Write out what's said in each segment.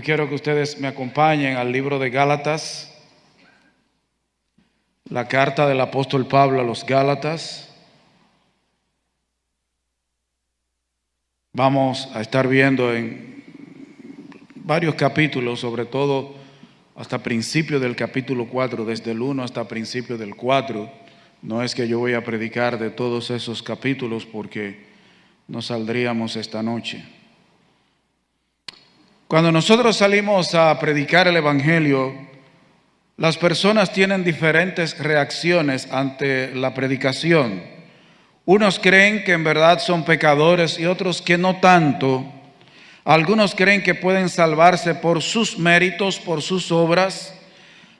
Yo quiero que ustedes me acompañen al libro de Gálatas, la carta del apóstol Pablo a los Gálatas. Vamos a estar viendo en varios capítulos, sobre todo hasta principio del capítulo 4, desde el 1 hasta principio del 4. No es que yo voy a predicar de todos esos capítulos porque no saldríamos esta noche. Cuando nosotros salimos a predicar el Evangelio, las personas tienen diferentes reacciones ante la predicación. Unos creen que en verdad son pecadores y otros que no tanto. Algunos creen que pueden salvarse por sus méritos, por sus obras.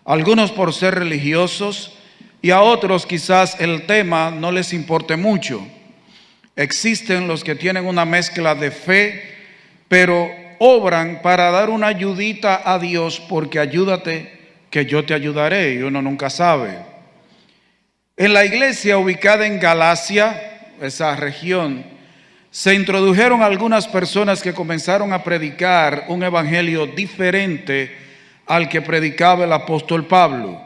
Algunos por ser religiosos y a otros quizás el tema no les importe mucho. Existen los que tienen una mezcla de fe, pero obran para dar una ayudita a Dios, porque ayúdate que yo te ayudaré, y uno nunca sabe. En la iglesia ubicada en Galacia, esa región, se introdujeron algunas personas que comenzaron a predicar un evangelio diferente al que predicaba el apóstol Pablo.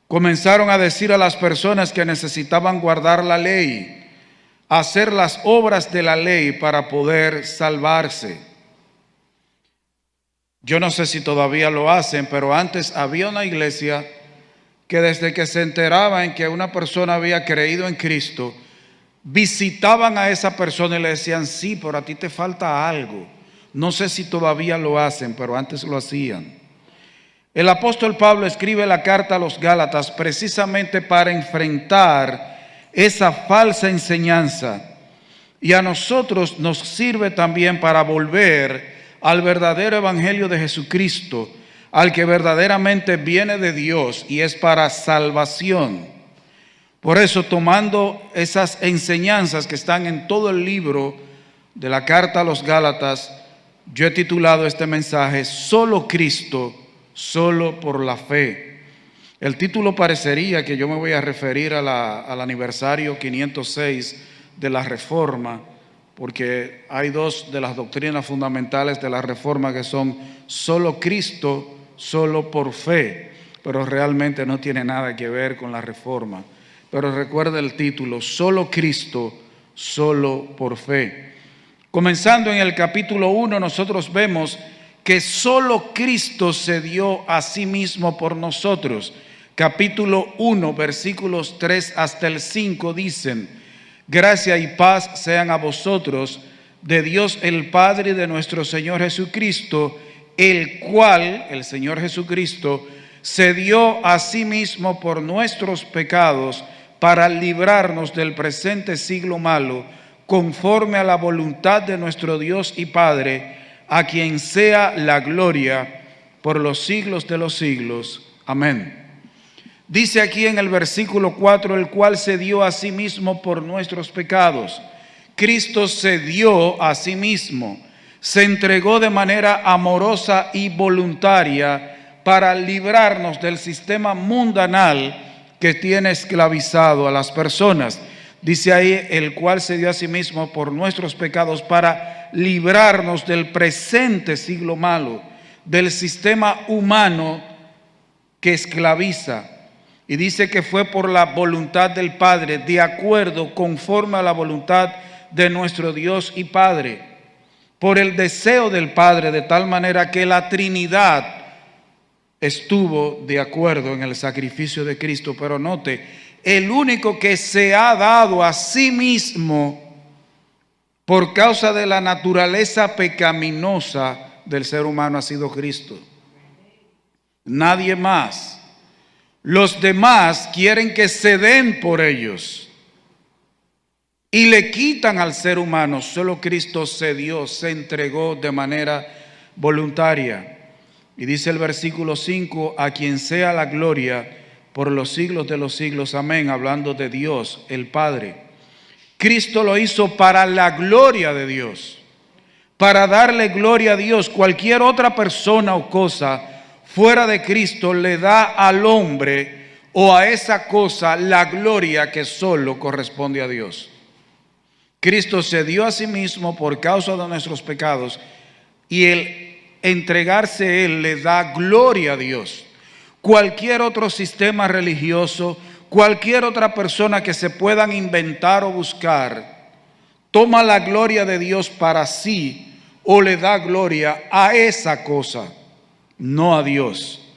Comenzaron a decir a las personas que necesitaban guardar la ley, hacer las obras de la ley para poder salvarse. Yo no sé si todavía lo hacen, pero antes había una iglesia que desde que se enteraban que una persona había creído en Cristo, visitaban a esa persona y le decían: sí, pero a ti te falta algo. No sé si todavía lo hacen, pero antes lo hacían. El apóstol Pablo escribe la carta a los Gálatas precisamente para enfrentar esa falsa enseñanza, y a nosotros nos sirve también para volver al verdadero evangelio de Jesucristo, al que verdaderamente viene de Dios y es para salvación. Por eso, tomando esas enseñanzas que están en todo el libro de la carta a los Gálatas, yo he titulado este mensaje: Solo Cristo, solo por la fe. El título parecería que yo me voy a referir al aniversario 506 de la Reforma, porque hay dos de las doctrinas fundamentales de la Reforma que son solo Cristo, solo por fe, pero realmente no tiene nada que ver con la Reforma. Pero recuerda el título: solo Cristo, solo por fe. Comenzando en el capítulo 1, nosotros vemos que solo Cristo se dio a sí mismo por nosotros. Capítulo 1, versículos 3 hasta el 5 dicen: gracia y paz sean a vosotros, de Dios el Padre y de nuestro Señor Jesucristo, el cual, el Señor Jesucristo, se dio a sí mismo por nuestros pecados para librarnos del presente siglo malo, conforme a la voluntad de nuestro Dios y Padre, a quien sea la gloria por los siglos de los siglos. Amén. Dice aquí en el versículo 4, el cual se dio a sí mismo por nuestros pecados. Cristo se dio a sí mismo, se entregó de manera amorosa y voluntaria para librarnos del sistema mundanal que tiene esclavizado a las personas. Dice ahí, el cual se dio a sí mismo por nuestros pecados para librarnos del presente siglo malo, del sistema humano que esclaviza. Y dice que fue por la voluntad del Padre, de acuerdo, conforme a la voluntad de nuestro Dios y Padre, por el deseo del Padre, de tal manera que la Trinidad estuvo de acuerdo en el sacrificio de Cristo. Pero note, el único que se ha dado a sí mismo por causa de la naturaleza pecaminosa del ser humano ha sido Cristo. Nadie más. Los demás quieren que se den por ellos y le quitan al ser humano. Solo Cristo se dio, se entregó de manera voluntaria. Y dice el versículo 5, a quien sea la gloria por los siglos de los siglos. Amén. Hablando de Dios, el Padre. Cristo lo hizo para la gloria de Dios, para darle gloria a Dios. Cualquier otra persona o cosa fuera de Cristo le da al hombre o a esa cosa la gloria que solo corresponde a Dios. Cristo se dio a sí mismo por causa de nuestros pecados, y el entregarse a Él le da gloria a Dios. Cualquier otro sistema religioso, cualquier otra persona que se puedan inventar o buscar, toma la gloria de Dios para sí o le da gloria a esa cosa, no a Dios.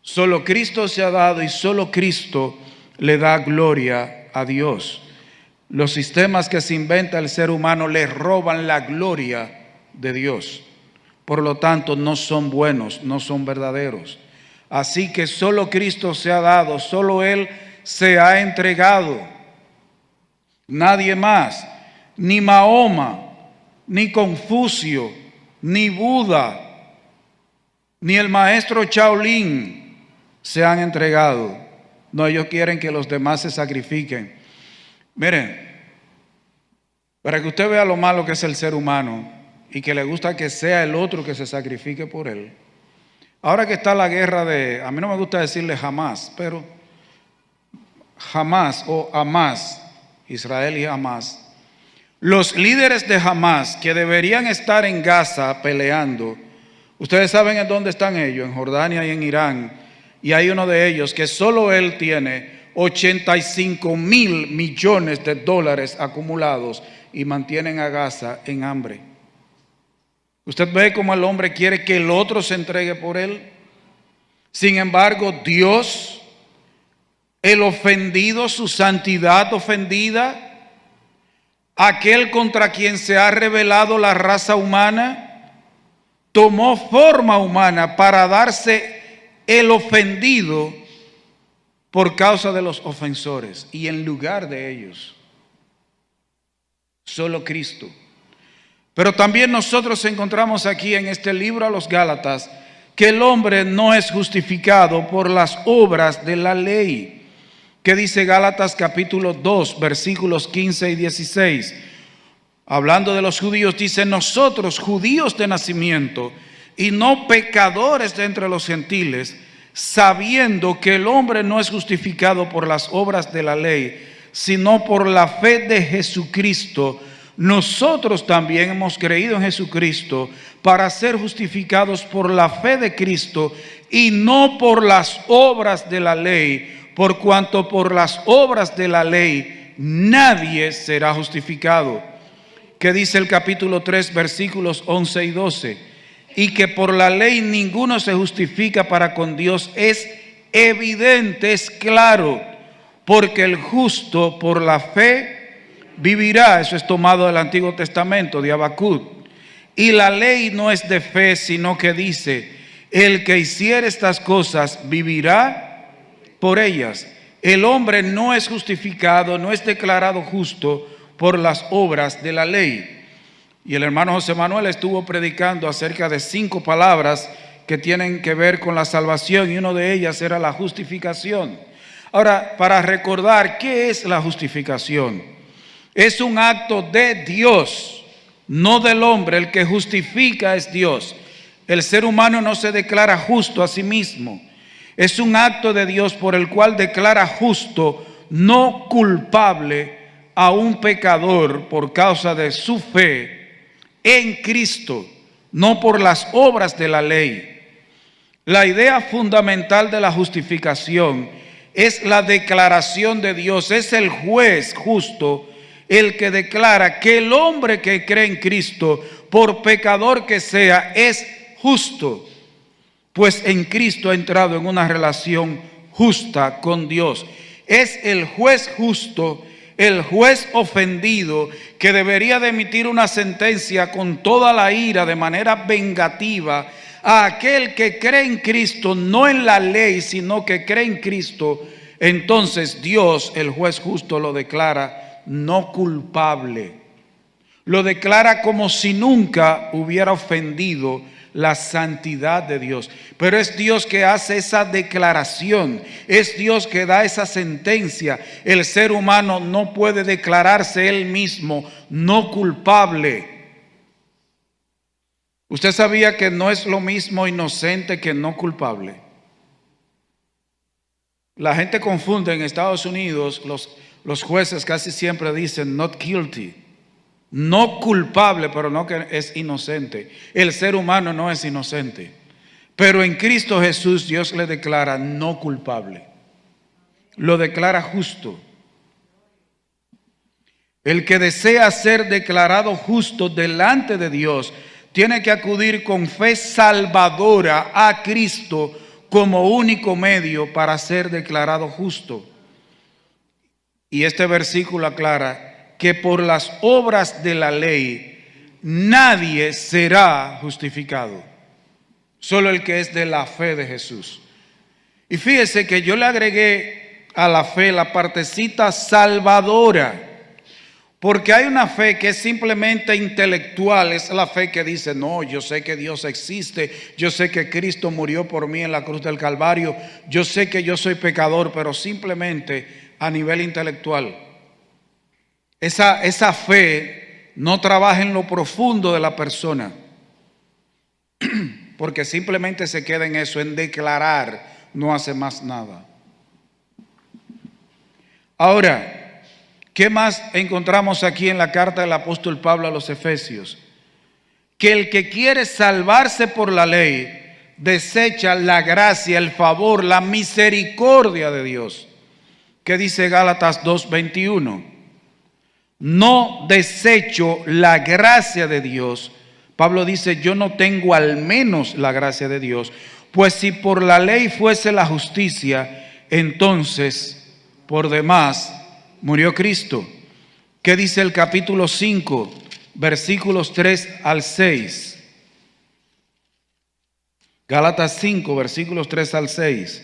Solo Cristo se ha dado y solo Cristo le da gloria a Dios. Los sistemas que se inventa el ser humano le roban la gloria de Dios. Por lo tanto, no son buenos, no son verdaderos. Así que solo Cristo se ha dado, solo Él se ha entregado. Nadie más, ni Mahoma, ni Confucio, ni Buda, ni el maestro Shaolin se han entregado. No, ellos quieren que los demás se sacrifiquen. Miren, para que usted vea lo malo que es el ser humano y que le gusta que sea el otro que se sacrifique por él. Ahora que está la guerra a mí no me gusta decirle Hamás, pero Hamás o Hamás, Israel y Hamás. Los líderes de Hamás que deberían estar en Gaza peleando, ustedes saben en dónde están ellos, en Jordania y en Irán, y hay uno de ellos que solo él tiene 85,000 millones de dólares acumulados y mantienen a Gaza en hambre. Usted ve cómo el hombre quiere que el otro se entregue por él. Sin embargo, Dios, el ofendido, su santidad ofendida, aquel contra quien se ha revelado la raza humana, tomó forma humana para darse el ofendido por causa de los ofensores y en lugar de ellos. Solo Cristo. Pero también nosotros encontramos aquí en este libro a los Gálatas que el hombre no es justificado por las obras de la ley. ¿Qué dice Gálatas capítulo 2, versículos 15 y 16? Hablando de los judíos, dice: nosotros, judíos de nacimiento y no pecadores de entre los gentiles, sabiendo que el hombre no es justificado por las obras de la ley, sino por la fe de Jesucristo, nosotros también hemos creído en Jesucristo para ser justificados por la fe de Cristo y no por las obras de la ley, por cuanto por las obras de la ley nadie será justificado. ¿Qué dice el capítulo 3, versículos 11 y 12? Y que por la ley ninguno se justifica para con Dios es evidente, es claro, porque el justo por la fe vivirá. Eso es tomado del Antiguo Testamento, de Habacuc. Y la ley no es de fe, sino que dice: el que hiciere estas cosas vivirá por ellas. El hombre no es justificado, no es declarado justo por las obras de la ley. Y el hermano José Manuel estuvo predicando acerca de 5 palabras que tienen que ver con la salvación, y una de ellas era la justificación. Ahora, para recordar, ¿qué es la justificación? Es un acto de Dios, no del hombre. El que justifica es Dios. El ser humano no se declara justo a sí mismo. Es un acto de Dios por el cual declara justo, no culpable, a un pecador por causa de su fe en Cristo, no por las obras de la ley. La idea fundamental de la justificación es la declaración de Dios. Es el juez justo el que declara que el hombre que cree en Cristo, por pecador que sea, es justo, pues en Cristo ha entrado en una relación justa con Dios. Es el juez justo, el juez ofendido, que debería de emitir una sentencia con toda la ira, de manera vengativa, a aquel que cree en Cristo, no en la ley, sino que cree en Cristo. Entonces Dios, el juez justo, lo declara no culpable. Lo declara como si nunca hubiera ofendido la santidad de Dios. Pero es Dios que hace esa declaración, es Dios que da esa sentencia. El ser humano no puede declararse él mismo no culpable. ¿Usted sabía que no es lo mismo inocente que no culpable? La gente confunde en Estados Unidos, los jueces casi siempre dicen not guilty. No culpable, pero no que es inocente. El ser humano no es inocente. Pero en Cristo Jesús Dios le declara no culpable. Lo declara justo. El que desea ser declarado justo delante de Dios tiene que acudir con fe salvadora a Cristo como único medio para ser declarado justo. Y este versículo aclara que por las obras de la ley nadie será justificado, solo el que es de la fe de Jesús. Y fíjese que yo le agregué a la fe la partecita salvadora, porque hay una fe que es simplemente intelectual, es la fe que dice, no, yo sé que Dios existe, yo sé que Cristo murió por mí en la cruz del Calvario, yo sé que yo soy pecador, pero simplemente a nivel intelectual. Esa fe no trabaja en lo profundo de la persona, porque simplemente se queda en eso, en declarar, no hace más nada. Ahora, ¿qué más encontramos aquí en la carta del apóstol Pablo a los Efesios? Que el que quiere salvarse por la ley desecha la gracia, el favor, la misericordia de Dios. ¿Qué dice Gálatas 2:21? No desecho la gracia de Dios. Pablo dice, yo no tengo al menos la gracia de Dios, pues si por la ley fuese la justicia, entonces por demás murió Cristo. ¿Qué dice el capítulo 5, versículos 3 al 6? Gálatas 5, versículos 3 al 6.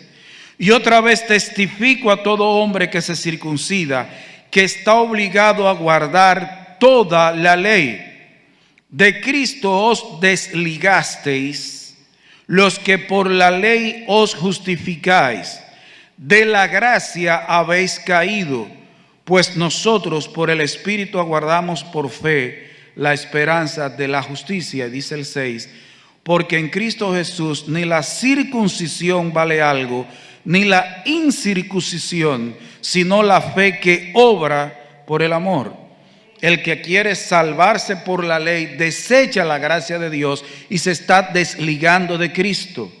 Y otra vez testifico a todo hombre que se circuncida, que está obligado a guardar toda la ley. De Cristo os desligasteis, los que por la ley os justificáis. De la gracia habéis caído, pues nosotros por el Espíritu aguardamos por fe la esperanza de la justicia. Dice el 6, porque en Cristo Jesús ni la circuncisión vale algo, ni la incircuncisión, sino la fe que obra por el amor. El que quiere salvarse por la ley desecha la gracia de Dios y se está desligando de Cristo.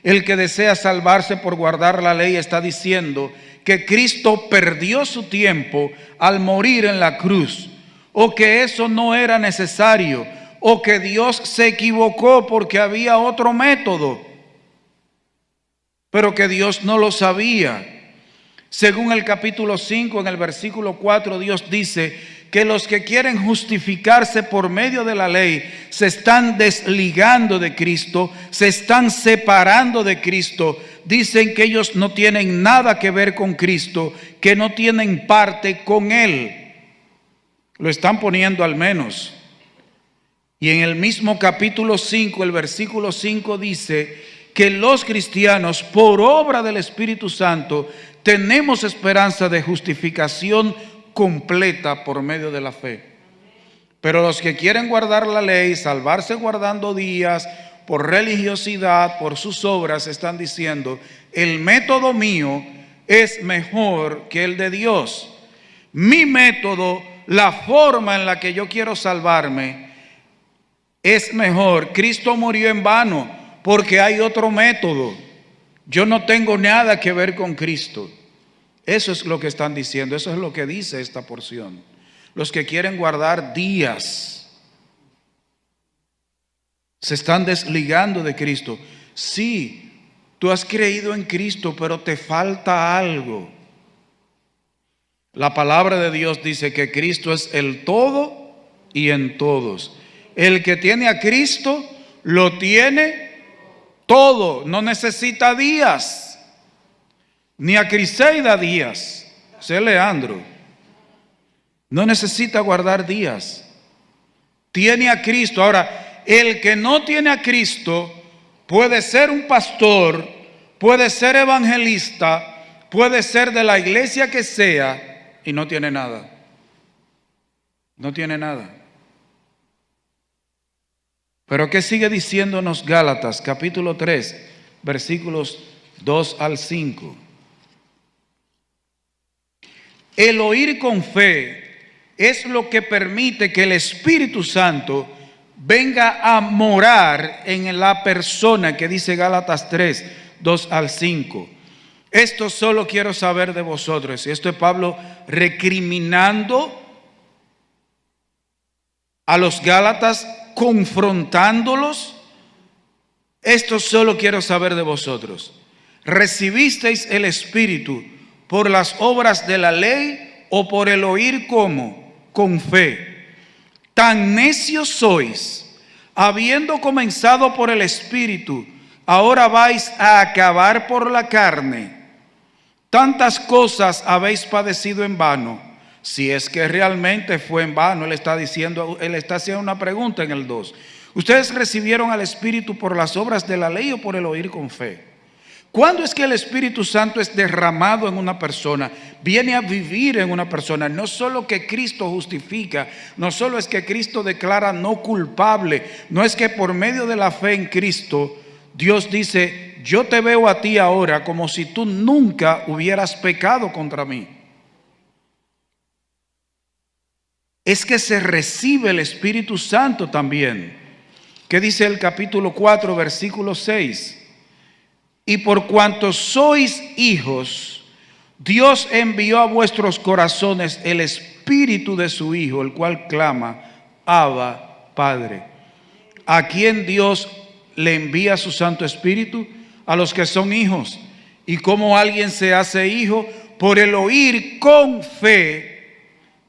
El que desea salvarse por guardar la ley está diciendo que Cristo perdió su tiempo al morir en la cruz, o que eso no era necesario, o que Dios se equivocó porque había otro método, pero que Dios no lo sabía. Según el capítulo 5, en el versículo 4, Dios dice que los que quieren justificarse por medio de la ley se están desligando de Cristo, se están separando de Cristo. Dicen que ellos no tienen nada que ver con Cristo, que no tienen parte con Él. Lo están poniendo al menos. Y en el mismo capítulo 5, el versículo 5 dice que los cristianos, por obra del Espíritu Santo, tenemos esperanza de justificación completa por medio de la fe. Pero los que quieren guardar la ley, salvarse guardando días, por religiosidad, por sus obras, están diciendo, el método mío es mejor que el de Dios. Mi método, la forma en la que yo quiero salvarme, es mejor. Cristo murió en vano porque hay otro método. Yo no tengo nada que ver con Cristo. Eso es lo que están diciendo, eso es lo que dice esta porción. Los que quieren guardar días se están desligando de Cristo. Sí, tú has creído en Cristo, pero te falta algo. La palabra de Dios dice que Cristo es el todo y en todos. El que tiene a Cristo lo tiene todo, no necesita días. Ni a Criseida días, sé Leandro, no necesita guardar días, tiene a Cristo. Ahora, el que no tiene a Cristo puede ser un pastor, puede ser evangelista, puede ser de la iglesia que sea y no tiene nada, no tiene nada. Pero ¿qué sigue diciéndonos Gálatas capítulo 3, versículos 2 al 5? El oír con fe es lo que permite que el Espíritu Santo venga a morar en la persona, que dice Gálatas 3, 2 al 5. Esto solo quiero saber de vosotros. Y esto es Pablo recriminando a los Gálatas, confrontándolos. Esto solo quiero saber de vosotros. ¿Recibisteis el Espíritu por las obras de la ley o por el oír como? Con fe. Tan necios sois, habiendo comenzado por el Espíritu, ahora vais a acabar por la carne. Tantas cosas habéis padecido en vano, si es que realmente fue en vano. Él está haciendo una pregunta en el 2. ¿Ustedes recibieron al Espíritu por las obras de la ley o por el oír con fe? ¿Cuándo es que el Espíritu Santo es derramado en una persona? Viene a vivir en una persona. No solo que Cristo justifica, no solo es que Cristo declara no culpable, no es que por medio de la fe en Cristo Dios dice: yo te veo a ti ahora como si tú nunca hubieras pecado contra mí. Es que se recibe el Espíritu Santo también. ¿Qué dice el capítulo 4, versículo 6? Y por cuanto sois hijos, Dios envió a vuestros corazones el Espíritu de su Hijo, el cual clama: Abba, Padre. ¿A quién Dios le envía su Santo Espíritu? A los que son hijos. ¿Y cómo alguien se hace hijo? Por el oír con fe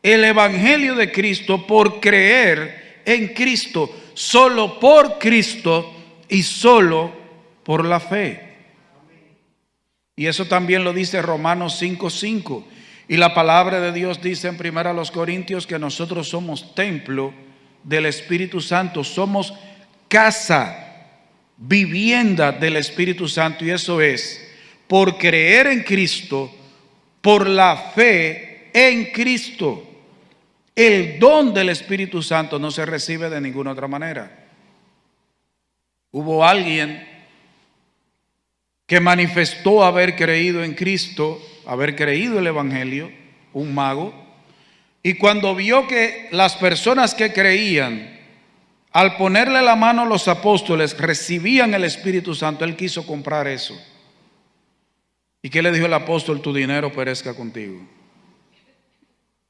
el Evangelio de Cristo, por creer en Cristo, solo por Cristo y solo por la fe. Y eso también lo dice Romanos 5:5. Y la palabra de Dios dice en 1 Corintios que nosotros somos templo del Espíritu Santo, somos casa, vivienda del Espíritu Santo. Y eso es por creer en Cristo, por la fe en Cristo. El don del Espíritu Santo no se recibe de ninguna otra manera. Hubo alguien que manifestó haber creído en Cristo, haber creído el Evangelio, un mago, y cuando vio que las personas que creían, al ponerle la mano a los apóstoles, recibían el Espíritu Santo, él quiso comprar eso. ¿Y qué le dijo el apóstol? Tu dinero perezca contigo.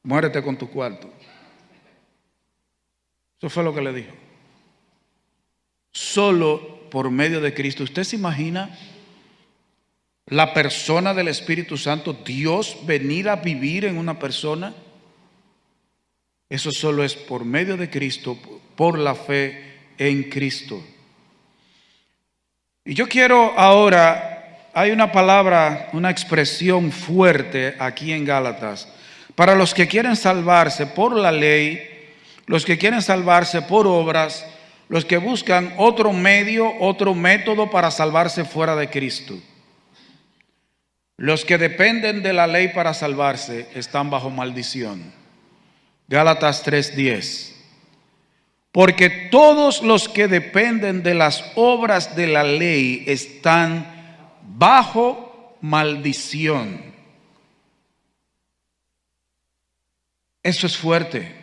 Muérete con tu cuarto. Eso fue lo que le dijo. Solo por medio de Cristo. ¿Usted se imagina la persona del Espíritu Santo, Dios venir a vivir en una persona? Eso solo es por medio de Cristo, por la fe en Cristo. Y yo quiero ahora, hay una palabra, una expresión fuerte aquí en Gálatas, para los que quieren salvarse por la ley, los que quieren salvarse por obras, los que buscan otro medio, otro método para salvarse fuera de Cristo. Los que dependen de la ley para salvarse están bajo maldición. Gálatas 3:10. Porque todos los que dependen de las obras de la ley están bajo maldición. Eso es fuerte.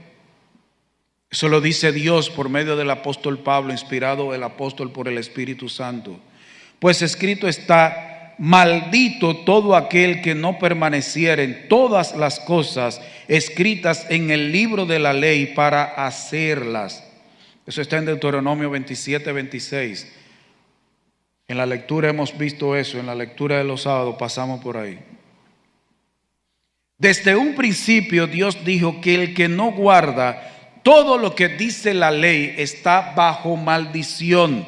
Eso lo dice Dios por medio del apóstol Pablo, inspirado el apóstol por el Espíritu Santo. Pues escrito está: maldito todo aquel que no permaneciera en todas las cosas escritas en el libro de la ley para hacerlas. Eso está en Deuteronomio 27:26. En la lectura hemos visto eso, en la lectura de los sábados pasamos por ahí. Desde un principio Dios dijo que el que no guarda todo lo que dice la ley está bajo maldición.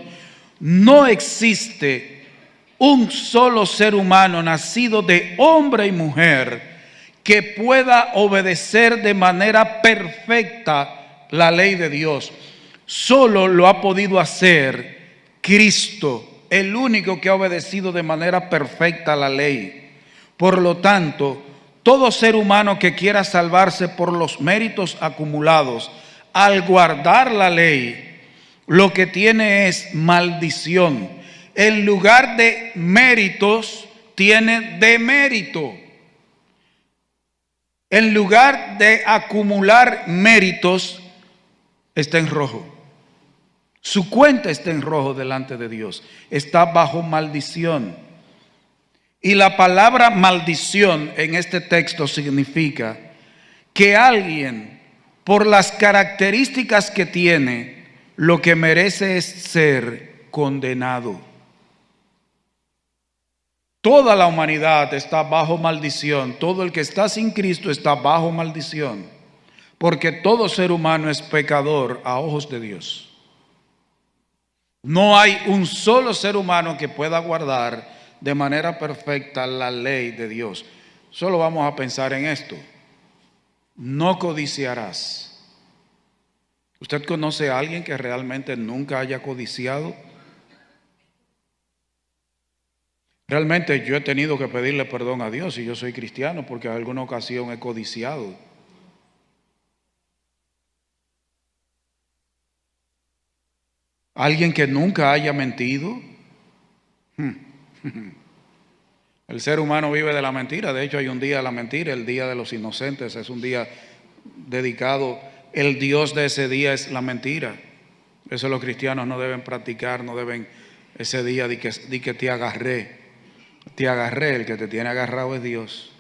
No existe un solo ser humano nacido de hombre y mujer que pueda obedecer de manera perfecta la ley de Dios. Solo lo ha podido hacer Cristo, el único que ha obedecido de manera perfecta la ley. Por lo tanto, todo ser humano que quiera salvarse por los méritos acumulados al guardar la ley, lo que tiene es maldición. En lugar de méritos, tiene demérito. en lugar de acumular méritos, está en rojo. Su cuenta está en rojo delante de Dios. Está bajo maldición. Y la palabra maldición en este texto significa que alguien, por las características que tiene, lo que merece es ser condenado. Toda la humanidad está bajo maldición. Todo el que está sin Cristo está bajo maldición. Porque todo ser humano es pecador a ojos de Dios. No hay un solo ser humano que pueda guardar de manera perfecta la ley de Dios. Solo vamos a pensar en esto. No codiciarás. ¿Usted conoce a alguien que realmente nunca haya codiciado? Realmente yo he tenido que pedirle perdón a Dios y yo soy cristiano porque en alguna ocasión he codiciado. ¿Alguien que nunca haya mentido? El ser humano vive de la mentira. De hecho, hay un día de la mentira, el día de los inocentes. Es un día dedicado, el Dios de ese día es la mentira. Eso los cristianos no deben practicar, no deben ese día de que te agarré. Te agarré, el que te tiene agarrado es Dios.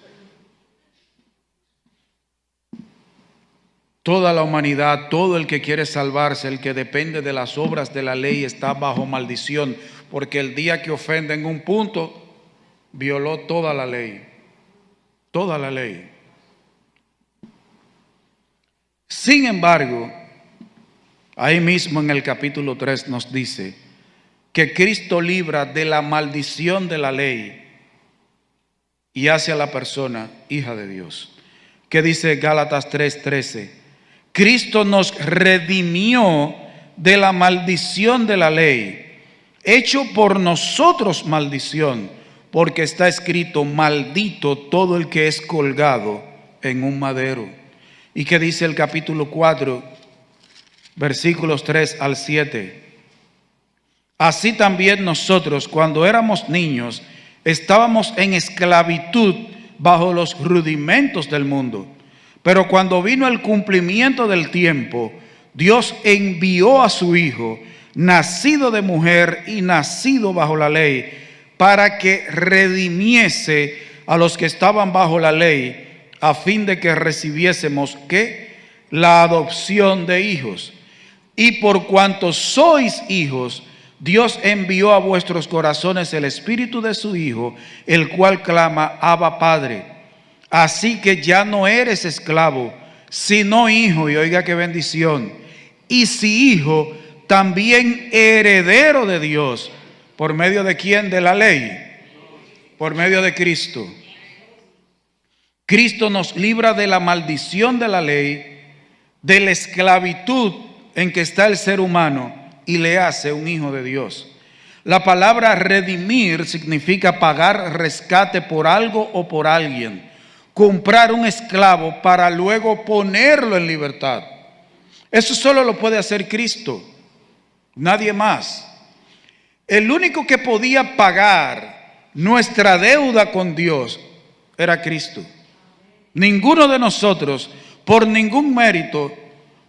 Toda la humanidad, todo el que quiere salvarse, el que depende de las obras de la ley está bajo maldición, porque el día que ofende en un punto, violó toda la ley. Toda la ley. Sin embargo, ahí mismo en el capítulo 3 nos dice que Cristo libra de la maldición de la ley y hace a la persona hija de Dios. ¿Qué dice Gálatas 3:13? Cristo nos redimió de la maldición de la ley, hecho por nosotros maldición, porque está escrito: maldito todo el que es colgado en un madero. ¿Y qué dice el capítulo 4, versículos 3 al 7? Así también nosotros, cuando éramos niños, estábamos en esclavitud bajo los rudimentos del mundo. Pero cuando vino el cumplimiento del tiempo, Dios envió a su Hijo, nacido de mujer y nacido bajo la ley, para que redimiese a los que estaban bajo la ley, a fin de que recibiésemos ¿qué? La adopción de hijos. Y por cuanto sois hijos, Dios envió a vuestros corazones el Espíritu de su Hijo, el cual clama: Abba, Padre. Así que ya no eres esclavo, sino hijo. Y oiga qué bendición. Y si hijo, también heredero de Dios. ¿Por medio de quién? De la ley. Por medio de Cristo. Cristo nos libra de la maldición de la ley, de la esclavitud en que está el ser humano, y le hace un hijo de Dios. La palabra redimir significa pagar rescate por algo o por alguien. Comprar un esclavo para luego ponerlo en libertad. Eso solo lo puede hacer Cristo, nadie más. El único que podía pagar nuestra deuda con Dios era Cristo. Ninguno de nosotros, por ningún mérito,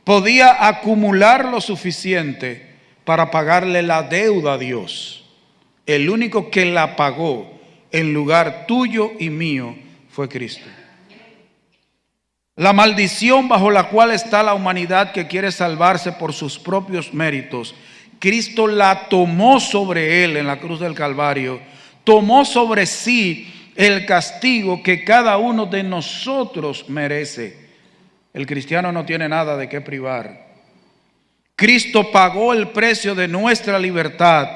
podía acumular lo suficiente para pagarle la deuda a Dios. El único que la pagó en lugar tuyo y mío fue Cristo. La maldición bajo la cual está la humanidad que quiere salvarse por sus propios méritos, Cristo la tomó sobre él en la cruz del Calvario. Tomó sobre sí el castigo que cada uno de nosotros merece. El cristiano no tiene nada de qué privar. Cristo pagó el precio de nuestra libertad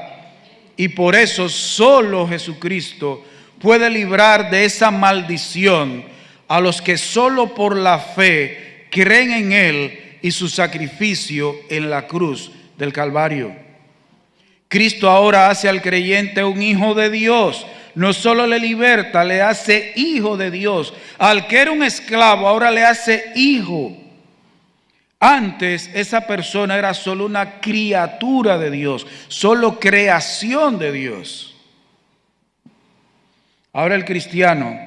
y por eso solo Jesucristo puede librar de esa maldición a los que solo por la fe creen en Él y su sacrificio en la cruz del Calvario. Cristo ahora hace al creyente un hijo de Dios. No solo le liberta, le hace hijo de Dios. Al que era un esclavo, ahora le hace hijo. Antes esa persona era solo una criatura de Dios, solo creación de Dios. Ahora el cristiano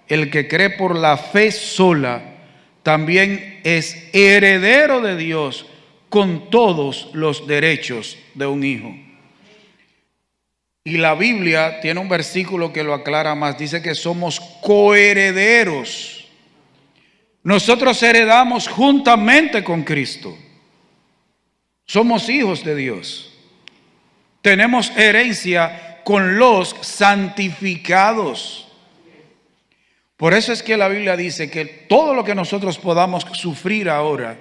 el que cree por la fe sola, también es heredero de Dios con todos los derechos de un hijo. Y la Biblia tiene un versículo que lo aclara más. Dice que somos coherederos. Nosotros heredamos juntamente con Cristo. Somos hijos de Dios. Tenemos herencia con los santificados. Por eso es que la Biblia dice que todo lo que nosotros podamos sufrir ahora,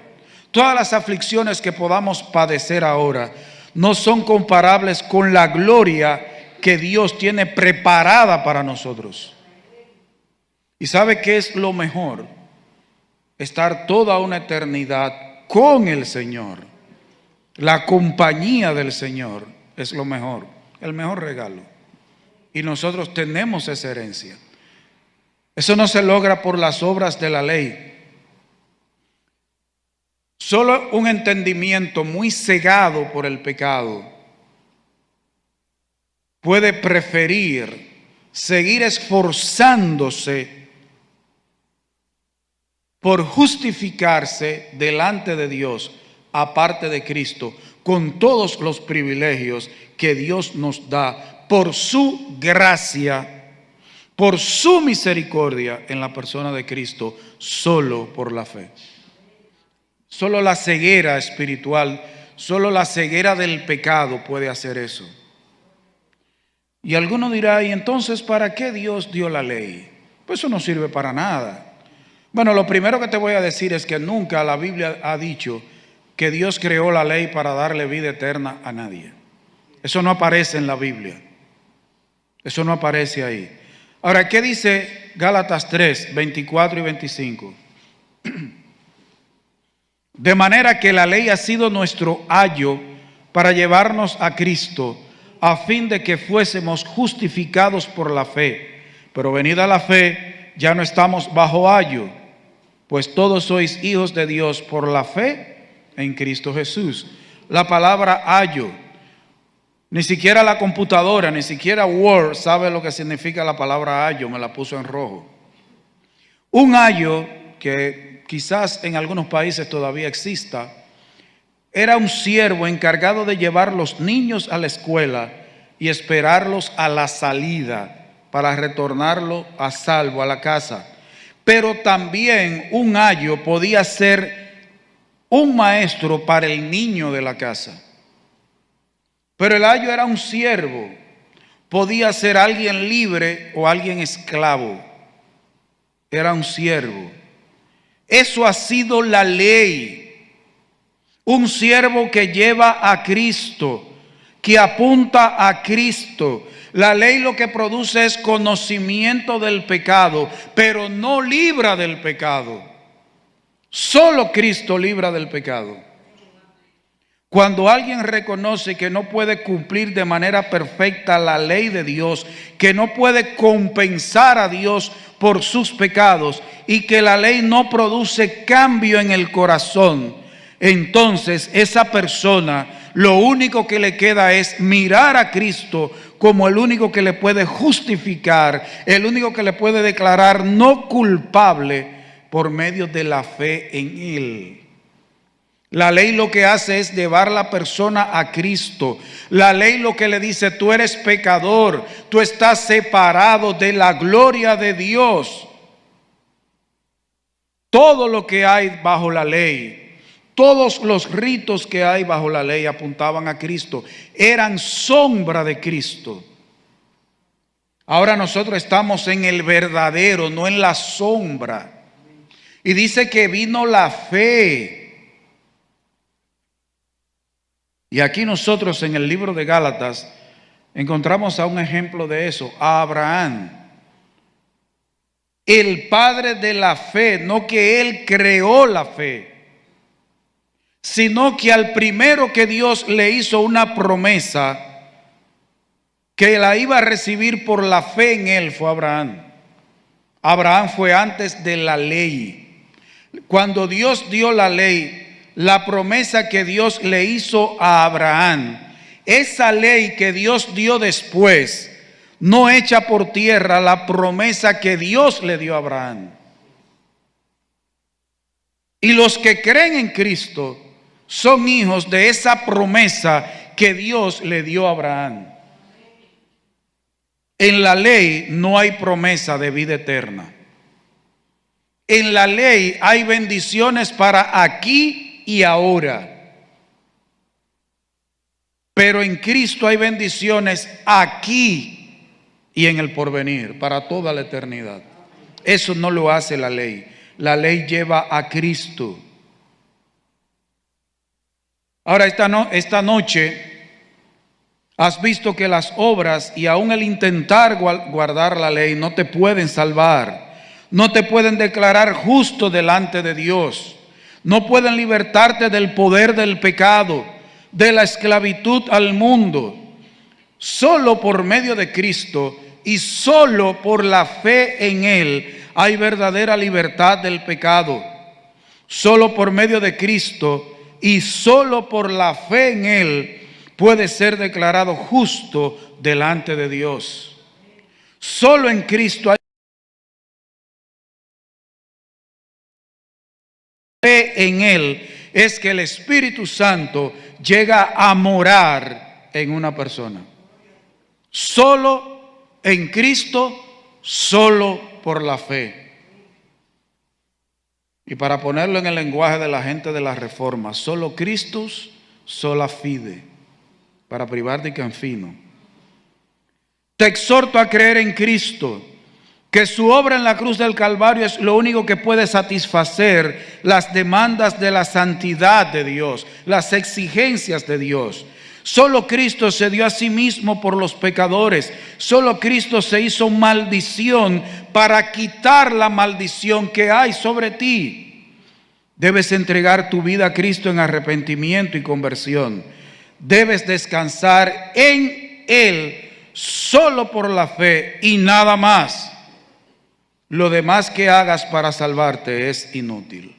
todas las aflicciones que podamos padecer ahora, no son comparables con la gloria que Dios tiene preparada para nosotros. ¿Y sabe qué es lo mejor? Estar toda una eternidad con el Señor. La compañía del Señor es lo mejor, el mejor regalo. Y nosotros tenemos esa herencia. Eso no se logra por las obras de la ley. Solo un entendimiento muy cegado por el pecado puede preferir seguir esforzándose por justificarse delante de Dios, aparte de Cristo, con todos los privilegios que Dios nos da por su gracia, por su misericordia en la persona de Cristo, solo por la fe. Solo la ceguera espiritual, solo la ceguera del pecado puede hacer eso. Y alguno dirá, ¿y entonces para qué Dios dio la ley? Pues eso no sirve para nada. Bueno, lo primero que te voy a decir es que nunca la Biblia ha dicho que Dios creó la ley para darle vida eterna a nadie. Eso no aparece en la Biblia. Eso no aparece ahí. Ahora, ¿qué dice Gálatas 3, 24 y 25? De manera que la ley ha sido nuestro ayo para llevarnos a Cristo, a fin de que fuésemos justificados por la fe. Pero venida la fe, ya no estamos bajo ayo, pues todos sois hijos de Dios por la fe en Cristo Jesús. La palabra ayo, ni siquiera la computadora, ni siquiera Word sabe lo que significa la palabra ayo, me la puso en rojo. Un ayo, que quizás en algunos países todavía exista, era un siervo encargado de llevar los niños a la escuela y esperarlos a la salida para retornarlo a salvo a la casa. Pero también un ayo podía ser un maestro para el niño de la casa. Pero el ayo era un siervo, podía ser alguien libre o alguien esclavo. Era un siervo. Eso ha sido la ley. Un siervo que lleva a Cristo, que apunta a Cristo. La ley lo que produce es conocimiento del pecado, pero no libra del pecado. Solo Cristo libra del pecado. Cuando alguien reconoce que no puede cumplir de manera perfecta la ley de Dios, que no puede compensar a Dios por sus pecados y que la ley no produce cambio en el corazón, entonces esa persona lo único que le queda es mirar a Cristo como el único que le puede justificar, el único que le puede declarar no culpable por medio de la fe en Él. La ley lo que hace es llevar a la persona a Cristo. La ley lo que le dice, tú eres pecador, tú estás separado de la gloria de Dios. Todo lo que hay bajo la ley, todos los ritos que hay bajo la ley apuntaban a Cristo, eran sombra de Cristo. Ahora nosotros estamos en el verdadero, no en la sombra. Y dice que vino la fe. Y aquí nosotros en el libro de Gálatas encontramos a un ejemplo de eso, a Abraham. El padre de la fe, no que él creó la fe, sino que al primero que Dios le hizo una promesa que la iba a recibir por la fe en él fue Abraham. Abraham fue antes de la ley. Cuando Dios dio la ley, la promesa que Dios le hizo a Abraham, esa ley que Dios dio después, no echa por tierra la promesa que Dios le dio a Abraham. Y los que creen en Cristo son hijos de esa promesa que Dios le dio a Abraham. En la ley no hay promesa de vida eterna. En la ley hay bendiciones para aquí y ahora. Pero en Cristo hay bendiciones aquí y en el porvenir, para toda la eternidad. Eso no lo hace la ley. La ley lleva a Cristo. Ahora, esta noche has visto que las obras y aún el intentar guardar la ley no te pueden salvar, no te pueden declarar justo delante de Dios, no pueden libertarte del poder del pecado, de la esclavitud al mundo. Solo por medio de Cristo y solo por la fe en Él hay verdadera libertad del pecado. Solo por medio de Cristo y solo por la fe en Él puede ser declarado justo delante de Dios. Solo en Cristo hay fe en Él, es que el Espíritu Santo llega a morar en una persona. Solo en Cristo, solo por la fe. Y para ponerlo en el lenguaje de la gente de la Reforma, solo Christus, sola fide, para privar de canfino. Te exhorto a creer en Cristo, que su obra en la cruz del Calvario es lo único que puede satisfacer las demandas de la santidad de Dios, las exigencias de Dios. Solo Cristo se dio a sí mismo por los pecadores. Solo Cristo se hizo maldición para quitar la maldición que hay sobre ti. Debes entregar tu vida a Cristo en arrepentimiento y conversión. Debes descansar en Él solo por la fe y nada más. Lo demás que hagas para salvarte es inútil.